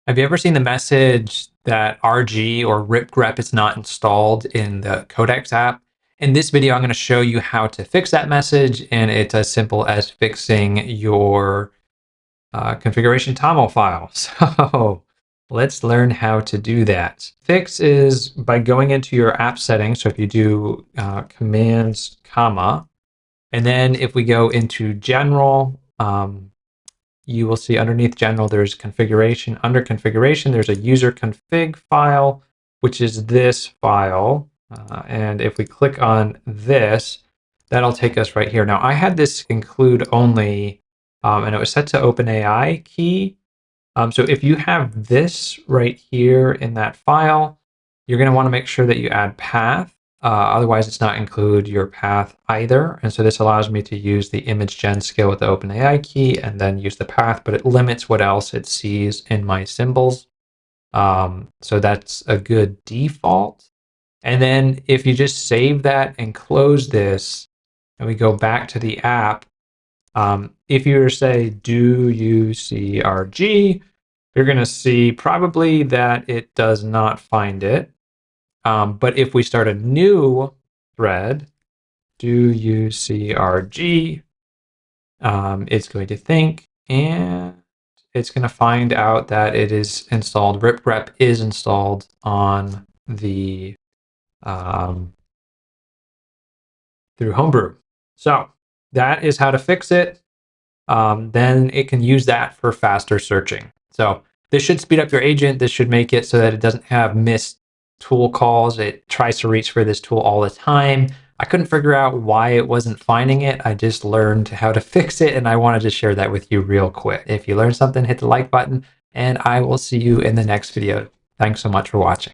Have you ever seen the message that RG or ripgrep is not installed in the Codex app? In this video, I'm going to show you how to fix that message, and it's as simple as fixing your configuration.toml file. So let's learn how to do that. Fix is by going into your app settings. So if you do commands, comma, and then if we go into general, you will see underneath general, there's configuration. Under configuration, there's a user config file, which is this file. And if we click on this, that'll take us right here. Now, I had this include only, and it was set to OpenAI key. So if you have this right here in that file, you're going to want to make sure that you add path. Otherwise, it's not include your path either. And so this allows me to use the image gen skill with the OpenAI key and then use the path, but it limits what else it sees in my symbols. So that's a good default. And then if you just save that and close this, and we go back to the app, if you were to say, do you see RG, you're going to see probably that it does not find it. But if we start a new thread, do you see RG, it's going to think, and it's going to find out that it is installed. Ripgrep is installed on the through Homebrew. So that is how to fix it. Then it can use that for faster searching. So this should speed up your agent. This should make it so that it doesn't have missed tool calls. It tries to reach for this tool all the time. I couldn't figure out why it wasn't finding it. I just learned how to fix it, and I wanted to share that with you real quick. If you learned something, hit the like button, and I will see you in the next video. Thanks so much for watching.